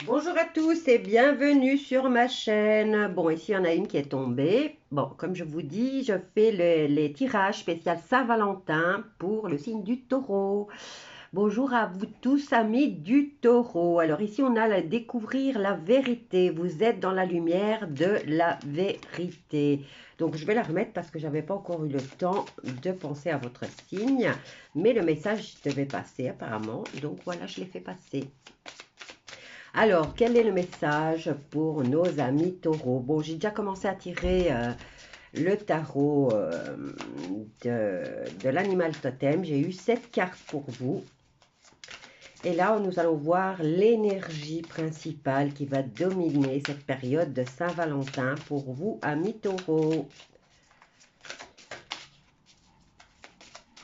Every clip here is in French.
Bonjour à tous et bienvenue sur ma chaîne. Bon, ici, il y en a une qui est tombée. Bon, comme je vous dis, je fais les tirages spécial Saint-Valentin pour le signe du taureau. Bonjour à vous tous, amis du taureau. Alors ici, on a à découvrir la vérité. Vous êtes dans la lumière de la vérité. Donc, je vais la remettre parce que je n'avais pas encore eu le temps de penser à votre signe. Mais le message devait passer apparemment. Donc, voilà, je l'ai fait passer. Alors, quel est le message pour nos amis taureaux? Bon, j'ai déjà commencé à tirer le tarot de l'animal totem. J'ai eu 7 cartes pour vous. Et là, nous allons voir l'énergie principale qui va dominer cette période de Saint-Valentin pour vous, amis taureaux.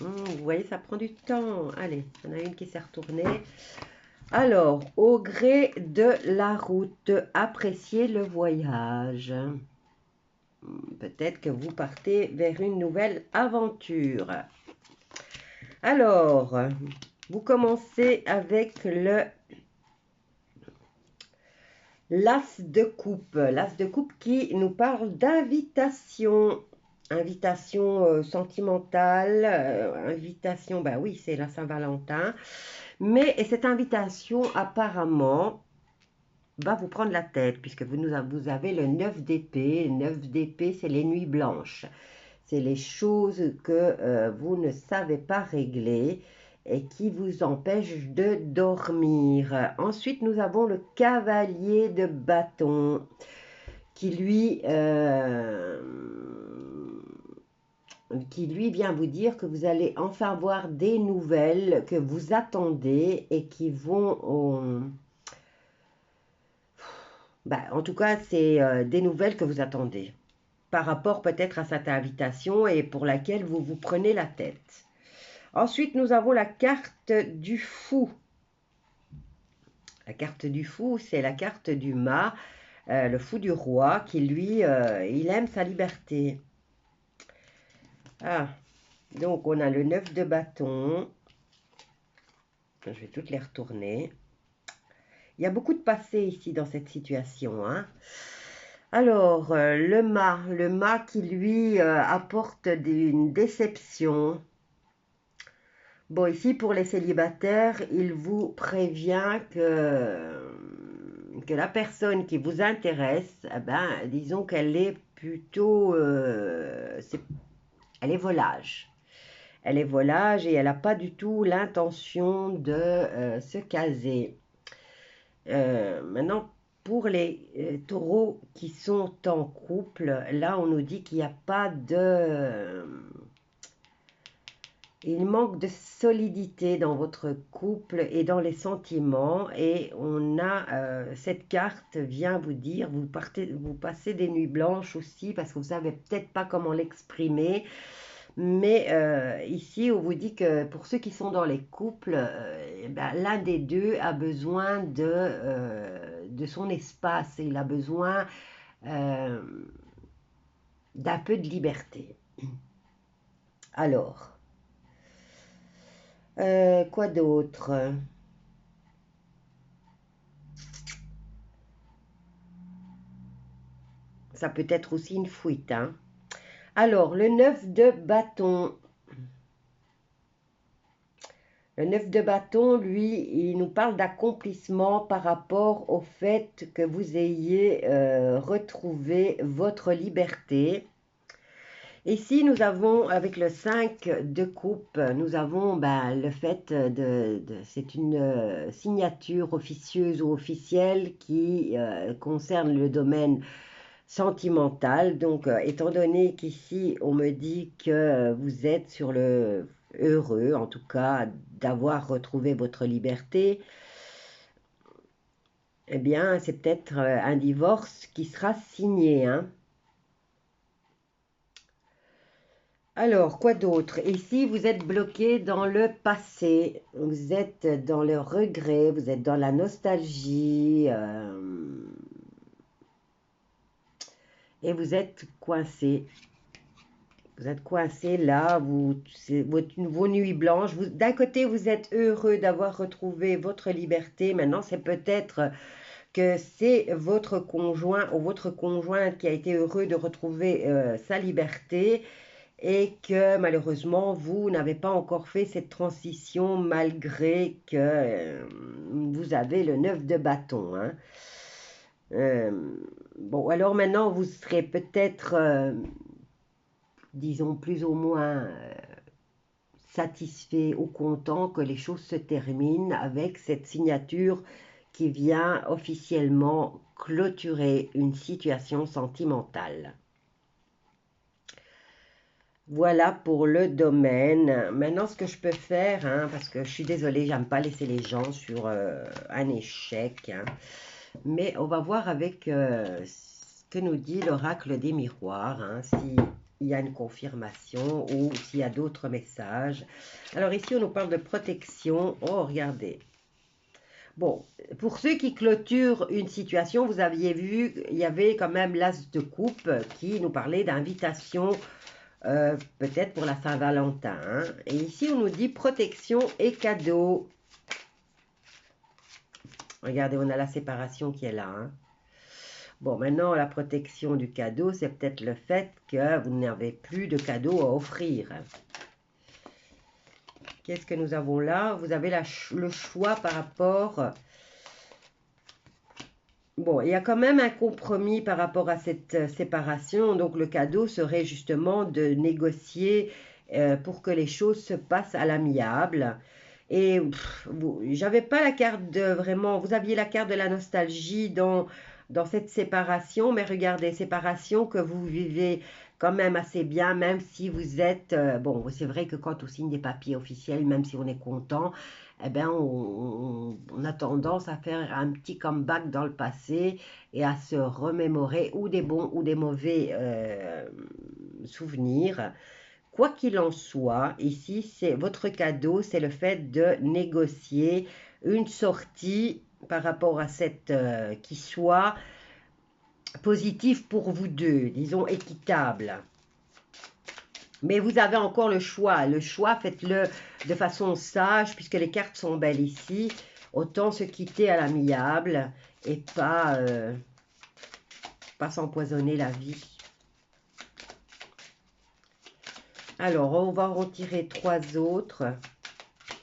Vous voyez, ça prend du temps. Allez, il y en a une qui s'est retournée. Alors, au gré de la route, appréciez le voyage. Peut-être que vous partez vers une nouvelle aventure. Alors, vous commencez avec l'as de coupe. L'as de coupe qui nous parle d'invitation. Invitation sentimentale, invitation, ben oui, c'est la Saint-Valentin. Mais cette invitation, apparemment, va vous prendre la tête, puisque vous avez le 9 d'épée. Le 9 d'épée, c'est les nuits blanches. C'est les choses que vous ne savez pas régler et qui vous empêchent de dormir. Ensuite, nous avons le cavalier de bâton qui lui vient vous dire que vous allez enfin avoir des nouvelles que vous attendez et qui vont... en tout cas, c'est des nouvelles que vous attendez par rapport peut-être à cette invitation et pour laquelle vous vous prenez la tête. Ensuite, nous avons la carte du fou. La carte du fou, c'est la carte du mât, le fou du roi, qui lui, il aime sa liberté. Ah, donc on a le 9 de bâton. Je vais toutes les retourner. Il y a beaucoup de passé ici dans cette situation, hein. Alors, le mât qui lui apporte une déception. Bon, ici, pour les célibataires, il vous prévient que la personne qui vous intéresse, eh ben, disons qu'elle est plutôt... elle est volage. Elle est volage et elle n'a pas du tout l'intention de se caser. Maintenant, pour les taureaux qui sont en couple, là, on nous dit qu'il n'y a pas de... il manque de solidité dans votre couple et dans les sentiments. Et on a cette carte vient vous dire, vous passez des nuits blanches aussi parce que vous ne savez peut-être pas comment l'exprimer. Mais ici, on vous dit que pour ceux qui sont dans les couples, l'un des deux a besoin de son espace. Il a besoin euh, d'un peu de liberté. Alors, quoi d'autre? Ça peut être aussi une fuite, hein. Alors, le 9 de bâton. Le 9 de bâton, lui, il nous parle d'accomplissement par rapport au fait que vous ayez retrouvé votre liberté. Ici, nous avons, avec le 5 de coupe, nous avons le fait c'est une signature officieuse ou officielle qui concerne le domaine sentimental. Donc, étant donné qu'ici, on me dit que vous êtes sur le heureux, en tout cas, d'avoir retrouvé votre liberté, eh bien, c'est peut-être un divorce qui sera signé, hein. Alors, quoi d'autre? Ici, vous êtes bloqué dans le passé, vous êtes dans le regret, vous êtes dans la nostalgie, et vous êtes coincé. Vous êtes coincé là, vos nuits blanches. D'un côté, vous êtes heureux d'avoir retrouvé votre liberté. Maintenant, c'est peut-être que c'est votre conjoint ou votre conjointe qui a été heureux de retrouver sa liberté et que malheureusement, vous n'avez pas encore fait cette transition malgré que vous avez le 9 de bâton. Hein. Euh, bon, alors maintenant, vous serez peut-être, disons, plus ou moins satisfait ou content que les choses se terminent avec cette signature qui vient officiellement clôturer une situation sentimentale. Voilà pour le domaine. Maintenant, ce que je peux faire, hein, parce que je suis désolée, j'aime pas laisser les gens sur un échec, hein, mais on va voir avec ce que nous dit l'oracle des miroirs, hein, s'il y a une confirmation ou s'il y a d'autres messages. Alors ici, on nous parle de protection. Oh, regardez. Bon, pour ceux qui clôturent une situation, vous aviez vu, il y avait quand même l'as de coupe qui nous parlait d'invitation peut-être pour la Saint-Valentin. Hein. Et ici, on nous dit protection et cadeau. Regardez, on a la séparation qui est là. Hein. Bon, maintenant, la protection du cadeau, c'est peut-être le fait que vous n'avez plus de cadeau à offrir. Qu'est-ce que nous avons là? Vous avez le choix par rapport... Bon, il y a quand même un compromis par rapport à cette séparation. Donc, le cadeau serait justement de négocier pour que les choses se passent à l'amiable. Et j'avais pas la carte de vraiment... Vous aviez la carte de la nostalgie dans cette séparation. Mais regardez, séparation que vous vivez quand même assez bien, même si vous êtes... bon, c'est vrai que quand on signe des papiers officiels, même si on est content... eh bien, on a tendance à faire un petit comeback dans le passé et à se remémorer ou des bons ou des mauvais souvenirs. Quoi qu'il en soit, ici, c'est votre cadeau, c'est le fait de négocier une sortie par rapport à cette qui soit positive pour vous deux, disons équitable. Mais vous avez encore le choix. Le choix, faites-le de façon sage, puisque les cartes sont belles ici. Autant se quitter à l'amiable et pas s'empoisonner la vie. Alors, on va en retirer 3 autres.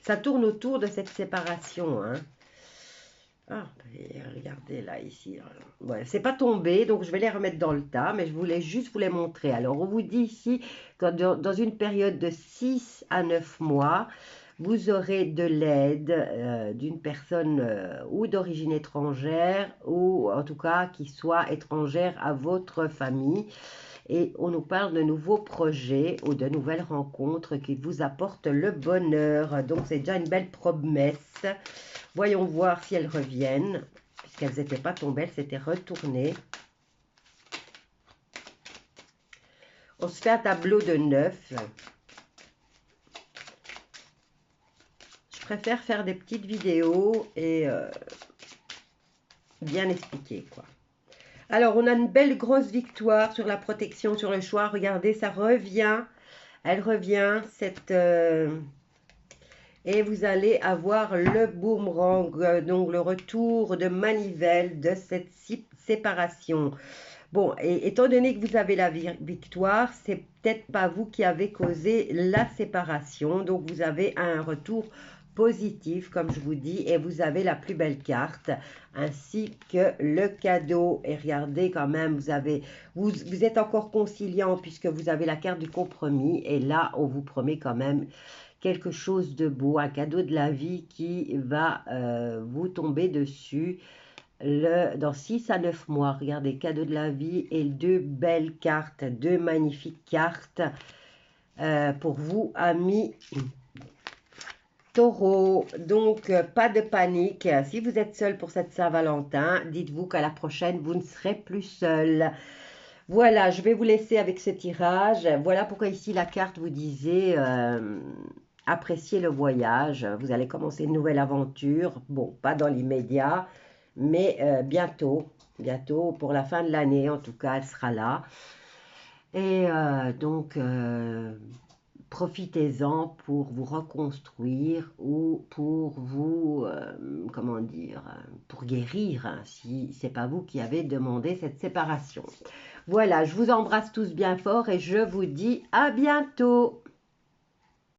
Ça tourne autour de cette séparation. Hein. Ah, regardez là, ici. Ouais, c'est pas tombé, donc je vais les remettre dans le tas, mais je voulais juste vous les montrer. Alors, on vous dit ici que dans une période de 6 à 9 mois, vous aurez de l'aide d'une personne ou d'origine étrangère, ou en tout cas qui soit étrangère à votre famille. Et on nous parle de nouveaux projets ou de nouvelles rencontres qui vous apportent le bonheur. Donc, c'est déjà une belle promesse. Voyons voir si elles reviennent, puisqu'elles n'étaient pas tombées, elles s'étaient retournées. On se fait un tableau de 9. Je préfère faire des petites vidéos et bien expliquer, quoi. Alors, on a une belle grosse victoire sur la protection, sur le choix. Regardez, ça revient. Elle revient, cette... et vous allez avoir le boomerang, donc le retour de manivelle de cette séparation. Bon, et étant donné que vous avez la victoire, c'est peut-être pas vous qui avez causé la séparation. Donc, vous avez un retour positif, comme je vous dis, et vous avez la plus belle carte, ainsi que le cadeau. Et regardez quand même, vous êtes encore conciliant puisque vous avez la carte du compromis. Et là, on vous promet quand même quelque chose de beau, un cadeau de la vie qui va vous tomber dessus dans 6 à 9 mois. Regardez, cadeau de la vie et 2 belles cartes, 2 magnifiques cartes pour vous, amis Taureau. Donc, pas de panique. Si vous êtes seul pour cette Saint-Valentin, dites-vous qu'à la prochaine, vous ne serez plus seul. Voilà, je vais vous laisser avec ce tirage. Voilà pourquoi ici la carte vous disait appréciez le voyage. Vous allez commencer une nouvelle aventure. Bon, pas dans l'immédiat, mais bientôt. Bientôt, pour la fin de l'année, en tout cas, elle sera là. Et donc, profitez-en pour vous reconstruire ou pour vous, comment dire, pour guérir, hein, si c'est pas vous qui avez demandé cette séparation. Voilà, je vous embrasse tous bien fort et je vous dis à bientôt.